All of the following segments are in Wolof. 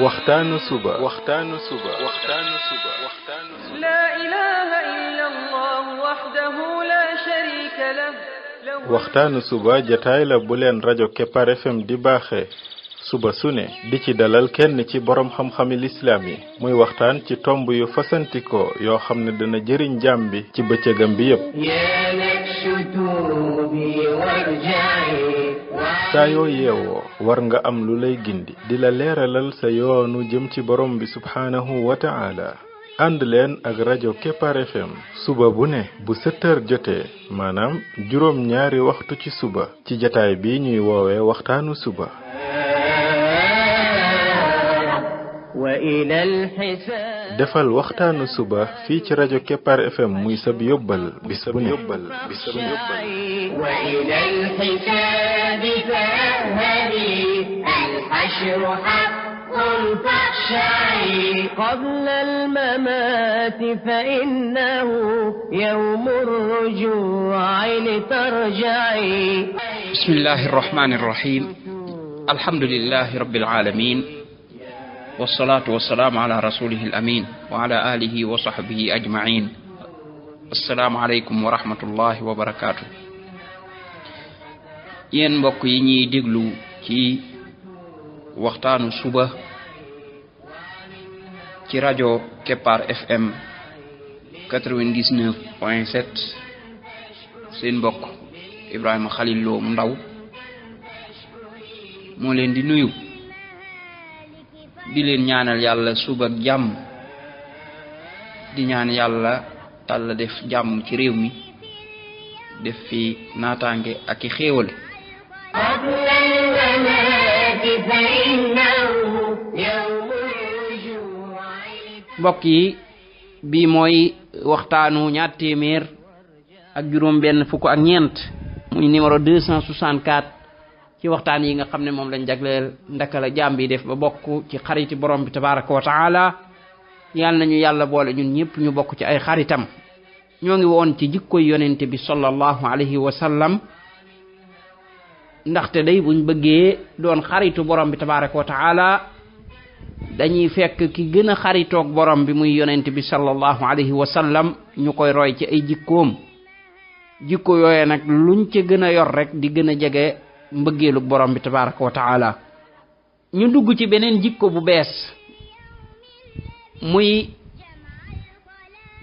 waxtaanu suba لا إله إلا الله وحده لا شريك له waxtaanu suba jataay la bu leen rajo Kepar FM di baaxee suba su ne di ci dalal kenn ci borom xam-xami lislaam yi muy waxtaan ci tomb yu fasantikoo yoo xam ne dana jëriñ jaam bi ci bëccëgam bi yépp saa yoo yeewoo war nga am lu lay gindi di la leeralal sa yoonu jëm ci borom bi subhaanahu wa ta'ala ànd leen ak rajo Kepar FM suba bu ne bu 7 heures jotee maanaam juróom ñaari waxtu ci suba ci jataay bi ñuy woowee waxtaanu suba defal waxtaanu suba fii ci rajo Kepar FM muy sab yóbbal bis bu ne قبل الممات فإنه يوم الرجوع لترجعي بسم الله الرحمن الرحيم الحمد لله رب العالمين والصلاة والسلام على رسوله الأمين وعلى آله وصحبه أجمعين السلام عليكم ورحمة الله وبركاته ين mbokk yi ñi déglu ci waxtaanu suba ci rajo Kepar FM 99.7 seen mbokk Ibrahima Khalil Lo mu ndaw moo leen di nuyu di leen ñaanal yàlla suba ak jàmm di ñaan yàlla tàlla def jàmm ci réew mi def fi naataange ak i xéewal mbokk yi bii mooy waxtaanu ñaar téeméer ak juróom benn fukk ak ñeent muy numéro 264 ci waxtaan yi nga xam ne moom lañ jagleel ndaka la jaam bi def ba bokk ci xariti borom bi tabaraka wa taala yàlla nañu yàlla boole ñun ñëpp ñu bokk ci ay xaritam ñoo ngi woon ci jikkoy yonente bi sallallahu alayhi wa sallam ndaxte day buñ bëggee doon xaritu borom bi tabaraka wa taala dañuy fekk ki gën a xaritoog borom bi muy yonent bi sallallahu alayhi wa sallam ñu koy roy ci ay jikkoom jikko yooye nag luñ ca gën a yor rek di gën a jege mbëggeelu borom bi tabaraka wa taala ñu dugg ci beneen jikko bu bees muy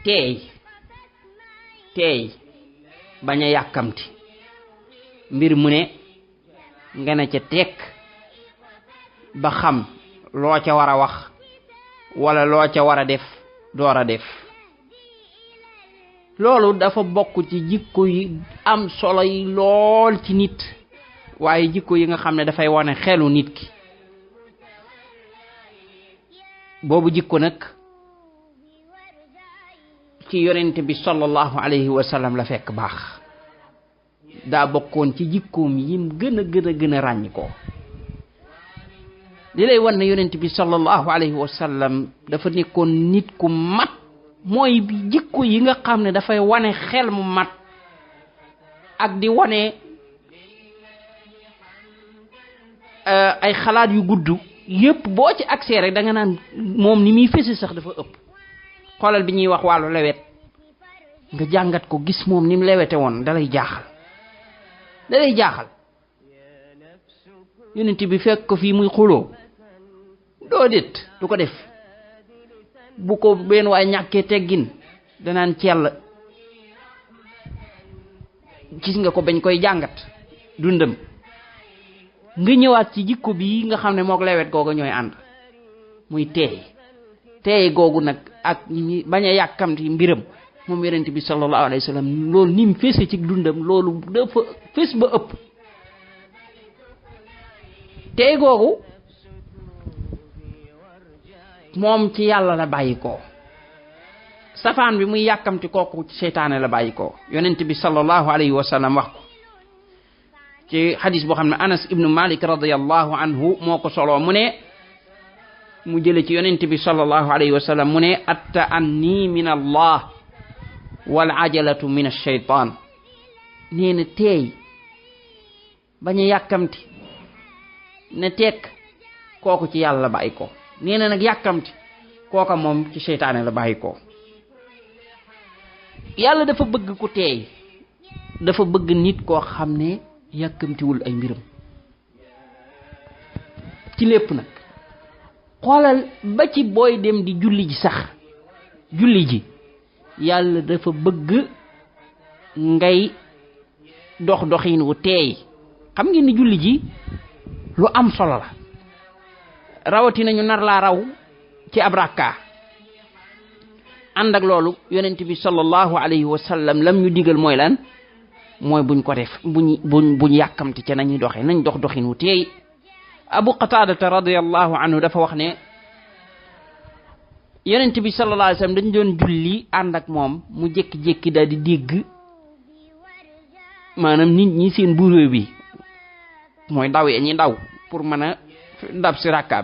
teey bañ a yàkkamti mbir mu ne nga ne ca tekk ba xam loo ca war a wax wala loo ca war a def door a def loolu dafa bokk ci jikko yi am solo yi lool ci nit waaye jikko yi nga xam ne dafay wane xelu nit ki boobu jikko nag ci yonent bi sallallahu alayhi wa sallam la fekk baax daa bokkoon ci jikkoom yim gën a ràññi ko li lay wan ne yonent bi sallallahu alayhi wa sallam dafa nekkoon nit ku mat mooy bi jikko yi nga xam ne dafay wane xel mu mat ak di wane ay xalaat yu gudd yépp boo ci accès rek da nga naan moom ni muy fesi sax dafa ëpp xoolal bi ñuy wax wàllu lewet nga jàngat ko gis moom ni mu lewete woon dalay jaaxal yonent bi fekk ko fii muy xuloo doo det du ko def bu ko benn waay ñàkkee teggin danaan cell gis nga ko bañ koy jàngat dundam nga ñëwaat ci jikko bi nga xam ne mook lewet googu ñooy ànd muy teey googu nag ak bañ a yàkkamti mbiram moom yonent bi sallallahu alayhi wa sallam loolu ni mu fese ci dundam loolu dafa fes ba ëpp teey googu moom ci yàlla la bàyyi ko safaan bi muy yàkkamti kooku ci seytaane la bàyyi ko yonent bi sallallahu alayhi wa sallam wax ko ci xadis boo xam ne Anas ibnu Malik radiyallahu anhu moo ko soloo mu ne mu jële ci yonent bi sallallahu alayhi wa sallam mu ne at-ta'anni min Allah wal ajalatu min ash-shaytan nee na teey bañ a yàkkamti ne tekk kooku ci yàlla bàyyi ko nee na nag yàkkamti kooka moom ci seytaane la bàyyi ko. yàlla dafa bëgg ku teey, dafa bëgg nit koo xam ne yàkkamtiwul ay mbiram ci lépp nag. xoolal ba ci booy dem di julli ji sax, julli ji yàlla dafa bëgg ngay dox doxin wu teey. xam ngeen ni julli ji lu am solo la, rawatina ñu nar laa raw ci ab rakka. ànd ak loolu yonent bi sallallahu alayhi wa sallam lam ñu digal mooy lan? mooy buñ ko def buñ yàkkamti ca nañuy doxe, nañ dox doxin wu teey. Abu Qataadata radiyallahu anhu dafa wax ne yonent bi sallallahu alayhi wa sallam dañ doon julli ànd ak moom, mu jékki-jékki daal di dégg maanaam nit ñi seen bureau bi mooy daw ya ñi daw pour mën a dab si rakka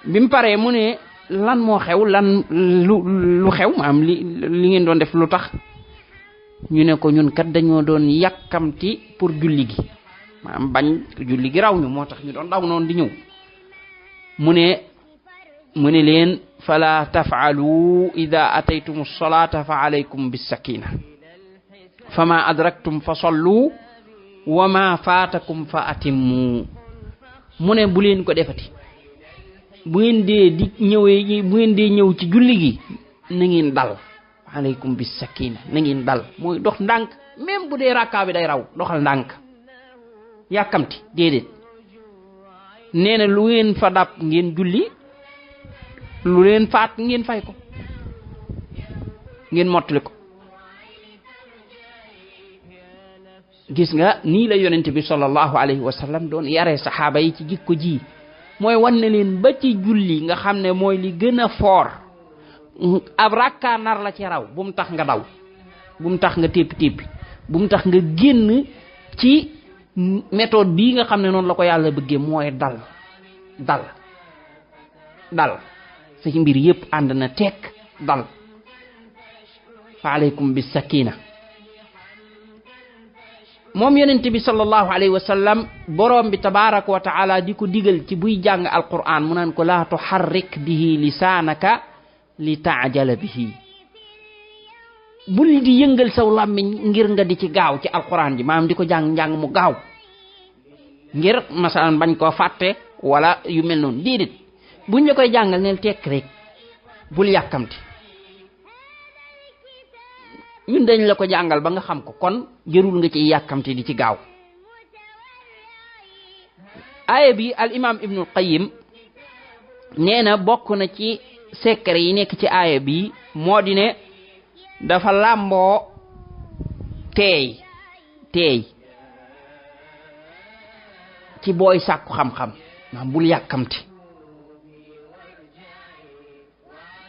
bi mu paree mu ne lan moo xew, lan lu xew, maanaam li ngeen doon def lu tax? ñu ne ko ñun kat dañoo doon yàkkamti pour julli gi, maanaam bañ julli gi raw ñu, moo tax ñu doon daw noonu di ñëw. mu ne leen fala taf'alu idha ataytum as-salata fa alaykum bis-sakina fama adraktum fa sallu wa ma faatakum fa atimmu. mu ne bu leen ko defati, bu ngeen dee ñëw ci julli gi na ngeen dal, alaykum bis-sakina, na ngeen dal, mooy dox ndànk. même bu dee rakka bi day raw, doxal ndànk, yàkkamti déedéet. nee na lu ngeen fa dab ngeen julli, lu leen faat ngeen fay ko, ngeen mottali ko. gis nga nii la yonent bi sallallahu alayhi wa sallam doon yaree saxaaba yi ci jikko ji, mooy wan ne leen ba ci julli nga xam ne mooy li gën a foor, ab rakka nar la ci raw, bu mu tax nga daw, bu mu tax nga téppi bu mu tax nga génn ci méthode bii nga xam ne noonu la ko yàlla bëggee, mooy dal sa mbir yépp ànd na tekk dal. fa alaykum bis sakina. moom yonent bi sallallahu alayhi wa sallam borom bi tabaraka wa taala di ko digal ci buy jàng alquran mu naan ko laa tuharrik bihi lisaanaka li taajala bihi, bul di yëngal saw làmmiñ ngir nga di ci gaaw ci alquran ji, maanaam di ko jàng mu gaaw ngir masalan bañ koo fàtte wala yu mel noonu. déedéet, buñ la koy jàngal neel tekk rek, bul yàkkamti. ñun dañ la ko jàngal ba nga xam ko, kon jërul nga ci yàkkamti di ci gaaw. aaya bi al imam ibnul qayyim nee na bokk na ci secret yi nekk ci aaya bi moo di ne dafa làmboo teey ci booy sàkku xam-xam, maanaam bul yàkkamti.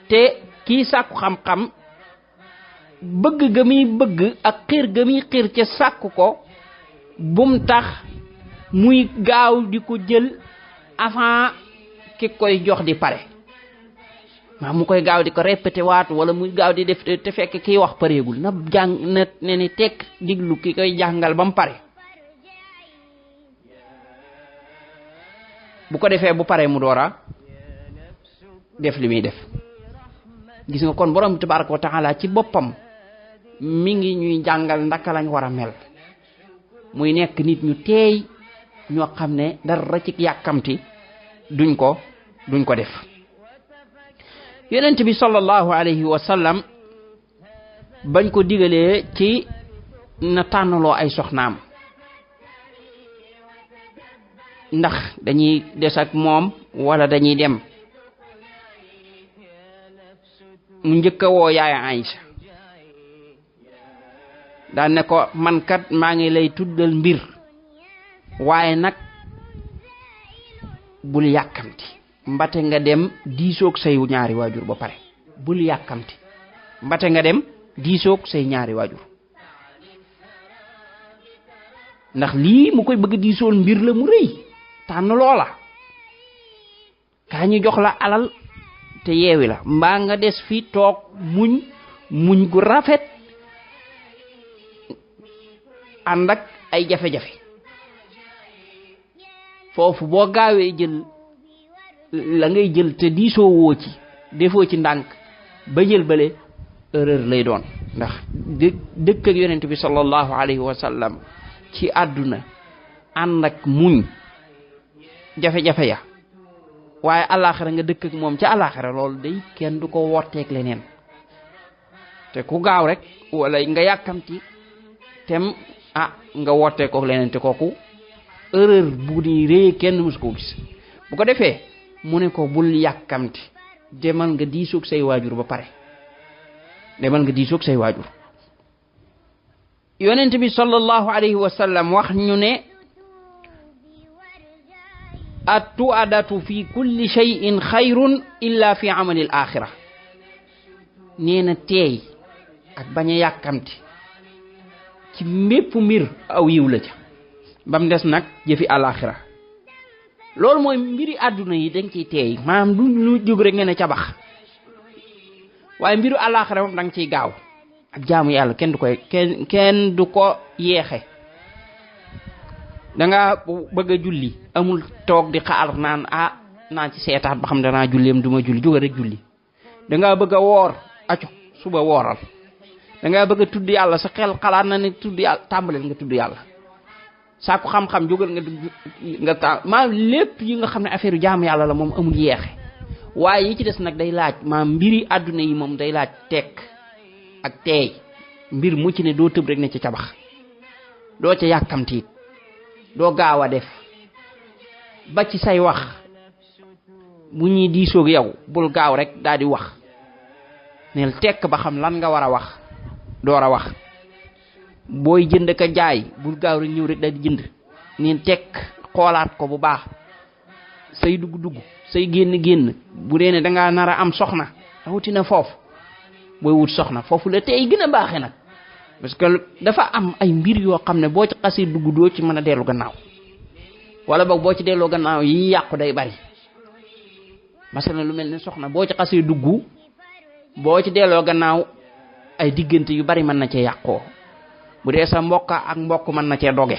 te kii sàkku xam-xam bëgg ga muy bëgg ak xiir ga muy xiir ca sàkku ko bum tax muy gaaw di ko jël avant ki koy jox di pare, maa mu koy gaaw di ko répété waat wala muy gaaw di def te fekk kiy wax pareegul. na jàng na ne ni tekk diglu ki koy jàngal ba mu pare, bu ko defee bu paree mu doora def li muy def. gis nga kon borom bi tabaraka wa taala ci boppam mi ngi ñuy jàngal ndaka lañ war a mel, muy nekk nit ñu teey ñoo xam ne dara ci yàkkamti duñ ko def. yonent bi sallallahu alayhi wa sallam bañ ko digalee ci na tànnaloo ay soxnaam, ndax dañuy des ak moom wala dañuy dem, mu njëkk a woo yaay Aïcha daan ne ko man kat maa ngi lay tuddal mbir, waaye nag bul yàkkamti, mbate nga dem diisoog say ñaari waajur ba pare. bul yàkkamti, mbate nga dem diisoog say ñaari waajur, ndax lii mu koy bëgg diisool mbir la mu rëy, tànn loola, kaa ñu jox la alal te yeewi la, mbaa nga des fi toog muñ gu rafet ànd ak ay jafe-jafe. foofu boo gaawee jël la ngay jël te diisoo woo ci defoo ci ndànk ba jël bale erreur lay doon. ndax dëkk ak yonent bi sallallahu alayhi wa sallam ci àdduna ànd ak muñ jafe-jafe ya waaye àllaaxira nga dëkk ak moom ca àllaaxira loolu day kenn du ko wotteeg leneen te ku gaaw rek wala nga yàkkamti tem nga wotteeg ko leneen te kooku erreur bu di rëy kenn mësu ko gis. bu ko defee mu ne ko bul yàkkamti demal nga diisoog say waajur ba pare demal nga diisoog say waajur. yonent bi sallallahu alayhi wa sallam wax ñu ne at-tu'adatu fi kulli shay'in xayrun illa fi amali al-axira. nee na teey ak bañ a yàkkamti ci mépp mbir aw yiw la ca bam des nag jëfi àlaxira. loolu mooy mbiri àdduna yi dañ ciy teey maanaam du lu jóg rek nga ne ca bax waaye mbiru àlaxira moom da nga ciy gaaw ak jaamu yàlla kenn du ko yeexe. da nga bëgg a julli amul toog di xaar naan naa ci seetaat ba xam danaa julleem duma julli jóge rek julli. da nga bëgg a woor aco suba wooral. da nga bëgg a tudd yàlla sa xel xalaat na ne tudd yàlla tàmbaleel nga tudd yàlla. saako xam-xam jógal nga maa lépp yi nga xam ne affaire jaamu yàlla la moom amul yeexe waaye yi ci des nag day laaj maa mbiri àdduna yi moom day laaj tekk ak teey. mbir mu ci ne doo tëb rek ne ci cabax doo ca yàkkamtiit doo gaaw a def ba ci say wax bu ñuy diisoog yow bul gaaw rek daal di wax neel tekk ba xam lan nga war a wax door a wax. booy jënd ka jaay bul gaaw rek ñëw rek daal di jënd neen tekk xoolaat ko bu baax say dugg say génn bu dee ne dangaa nar a am soxna rawatina foofu booy wut soxna foofu la tey gën a baaxee nag parce que dafa am ay mbir yoo xam ne boo ci xasee dugg doo ci mën a dellu gannaaw wala boog boo ci delloo gannaaw yi yàqu day bari. masalan lu mel ne soxna boo ci xasee dugg boo ci delloo gannaaw ay diggante yu bari mën na cee yàqoo. bu dee sa mbokk ak mbokk mën na cee doge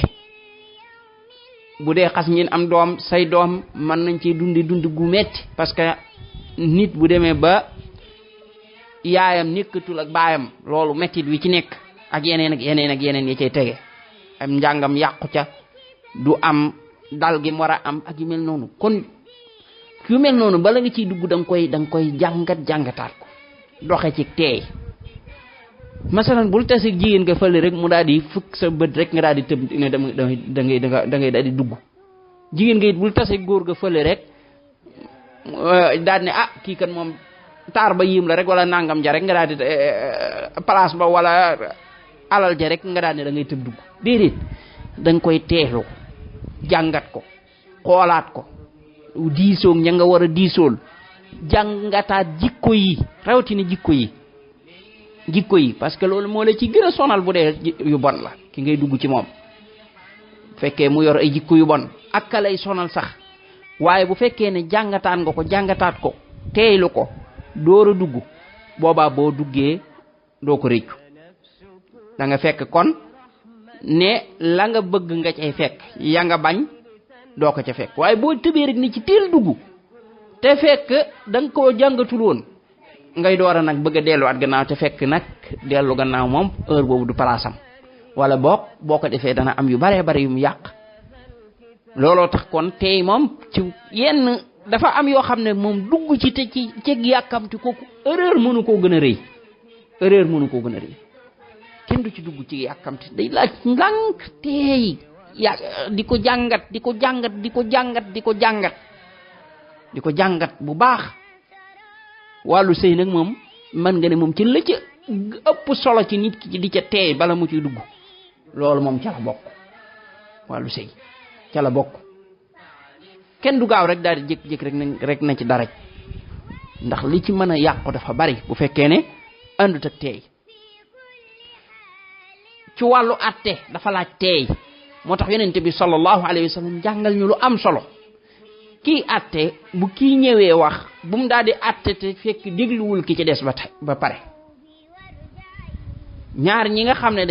bu dee xas ñin am doom say doom mën nañ cee dund gu metti parce que nit bu demee ba yaayam nekkatul ak baayam loolu mettit wi ci nekk ak yeneen yi cay tege am njàngam yàqu ca du am dal gi mu war a am ak yu mel noonu. kon yu mel noonu bala nga ciy dugg da nga koy jàngataat ko doxe ci teey. masalan bul tase jigéen nga fële rek mu daal di fukk sa bët rek nga daal di tëb ne da ngay daal di dugg. jigéen nga it bul tase góor ga fële rek daal ne kii kan moom taar ba yim la rek wala nangam ja rek nga daal di place ba wala alal ja rek nga daal ne da ngay tëb dugg. déedéet da nga koy teelu jàngat ko xoolaat ko diisoog ña nga war a diisool jàngataat jikko yi rawatina jikko yi parce que loolu moo la ci gën a sonal bu dee yu bon la ki ngay dugg ci moom fekkee mu yor ay jikko yu bon ak ka lay sonal sax waaye bu fekkee ne jàngataat ko teeylu ko door a dugg boobaa boo duggee doo ko réccu da nga fekk kon ne la nga bëgg nga cay fekk ya nga bañ doo ko ca fekk waaye boo tëbee rek ni ci teel dugg te fekk da nga koo jàngatul woon ngay door a nag bëgg a delluwaat gannaaw te fekk nag dellu gannaaw moom heure boobu du palaasam wala boo ko defee dana am yu baree bari yu mu yàq. looloo tax kon tey moom ci yenn dafa am yoo xam ne moom dugg ci te ci yàkkamti kooku erreur mënu koo gën a rëy kenn du ci dugg ci yàkkamti day laaj ndànk tey di ko jàngat bu baax. wàllu sëy nag moom mën nga ne moom ci la ca ëpp solo ci nit ki di ca teey bala mu ciy dugg loolu moom ca la bokk. wàllu sëy ca la bokk kenn du gaaw rek daal di jékki-jékki rek na ci dara ndax li ci mën a yàqu dafa bari bu fekkee ne àndut ak teey. ci wàllu àtte dafa laaj teey moo tax yonent bi sallallahu alayhi wa sallam jàngal ñu lu am solo. kii àtte bu kii ñëwee wax bu mu daal di àtte te fekk dégluwul ki ci des ba pare. ñaar ñi nga xam ne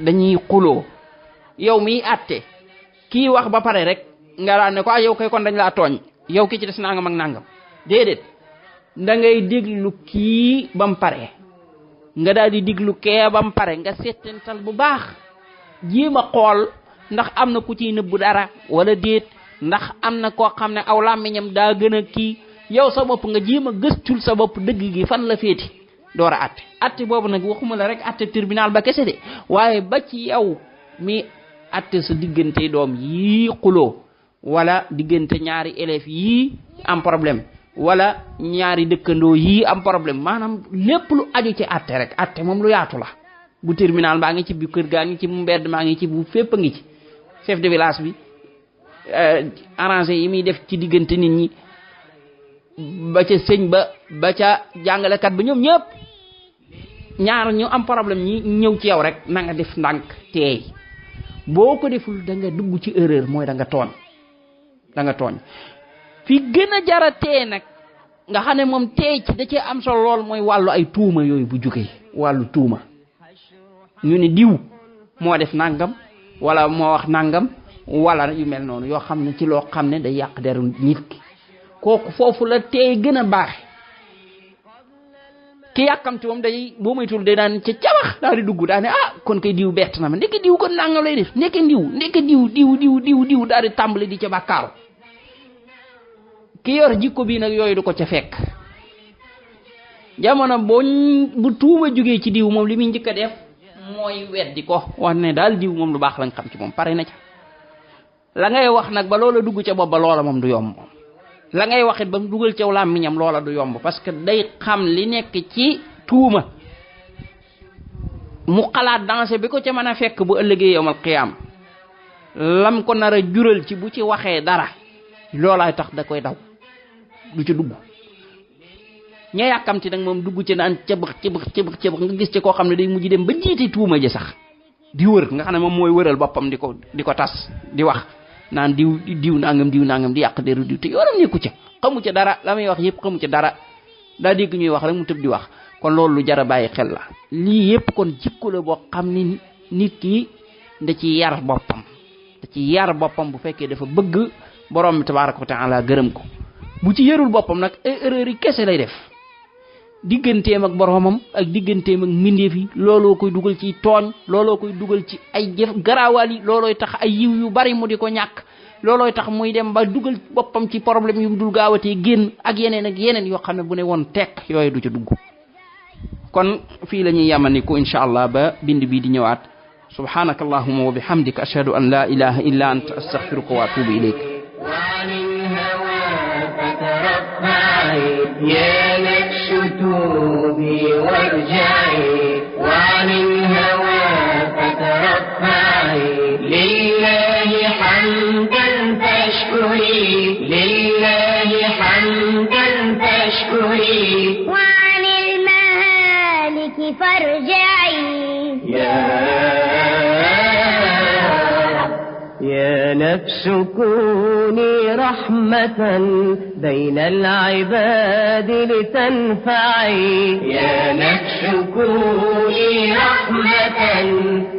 dañuy xuloo yow miy àtte kii wax ba pare rek nga daan ne ko yow kay kon dañ laa tooñ yow ki ci des nangam ak nangam déedéet da ngay déglu kii bam pare nga daal di déglu kee bam pare nga settantal bu baax jéem a xool ndax am na ku ciy nëbbu dara wala déet ndax am na koo xam ne aw làmmiñam daa gën a kii yow sa bopp nga jéem a gëstul sa bopp dëgg gi fan la féeti door a atte boobu nag waxuma la rek atte tribunal ba kese de waaye ba ci yow mi atte sa diggante doom yii xuloo wala diggante ñaari élèves yii am problème wala ñaari dëkkandoo yii am problème maanaam lépp lu aju ci atte rek atte moom lu yaatu la bu tribunal baa ngi ci bu kër gaa ngi ci bu mbedd maa ngi ci bu fépp a ngi ci chef de village bi arrangé yi muy def ci diggante nit ñi ba ca sëñ ba ca jàngalekat ba ñoom ñëpp ñaar ñu am problème ñi ñëw ci yow rek na nga def ndànk teey boo ko deful da nga dugg ci erreur mooy da nga tooñ fi gën a jara tee nag nga xam ne moom teey ci da cee am solo lool mooy wàllu ay tuuma yooyu bu jógee wàllu tuuma ñu ne diw moo def nangam wala moo wax nangam wala yu mel noonu yoo xam ne ci loo xam ne day yàq deru nit ki kooku foofu la teey gën a baaxe ki yàkkamti moom day boo moytul day daan ca cabax daal di dugg daal ne kon kay diw bett na ma ndeke diw kon nangam lay def ndeke diw daal di tàmbali di ca bàkkaaru ki yor jikko bii nag yooyu du ko ca fekk jamono bu tuuma jógee ci diw moom li muy njëkk a def mooy weddi ko wax ne daal diw moom lu baax lañ xam ci moom pare na ca la ngay wax nag ba loola dugg ca bopp ba loola moom du yomb la ngay waxit ba mu dugal ca làmmiñam loola du yomb parce que day xam li nekk ci tuuma mu xalaat danger bi ko ca mën a fekk bu ëllëgee yowmal qiyaam lam ko nar a jural ci bu ci waxee dara loolaay tax da koy daw du ca dugg ña yàkkamti nag moom dugg ci naan cëbëx nga gis ci koo xam ne day mujj dem ba jiite tuuma ji sax di wër nga xam ne moom mooy wëral boppam di ko tas di wax naan diw nangam di yàq deru diw te yoonam nekku ca xamu ca dara la muy wax yëpp xamu ca dara daa dégg ñuy wax rek mu tëb di wax kon loolu lu jar a bàyyi xel la lii yëpp kon jikko la boo xam ni nit ki da ci yar boppam bu fekkee dafa bëgg borom bi tabaaraka wa taala gërëm ko bu ci yarul boppam nag ay erreur yi kese lay def digganteem ak boromam ak digganteem ak mbindeef yi looloo koy dugal ci tooñ looloo koy dugal ci ay jëf garaawaal yi loolooy tax ay yiw yu bari mu di ko ñàkk loolooy tax muy dem ba dugal boppam ci problème yu mu dul gaawatee génn ak yeneen yoo xam ne bu ne woon tekk yooyu du ca dugg kon fii la ñuy yamaniku insha allah ba bind bii di ñëwaat subhanaka allahumma wa bihamdika ashhadu an la ilaha illa anta astaghfiruka wa atubu ilayk يا نفس توبي وارجعي وعن الهوى فترفعي لله حمدا فاشكري وعن المهالك فارجعي يا نفس كوني رحمة بين العباد لتنفعي يا نفس كوني رحمة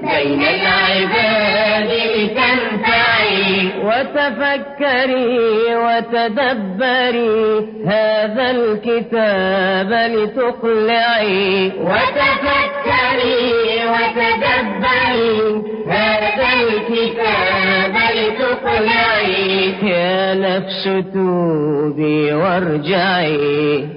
بين العباد لتنفعي وتفكري وتدبري هذا الكتاب لتقلعي وتفكري وتدبري هذا الكتاب لتقلعي يا نفس توبي وارجعي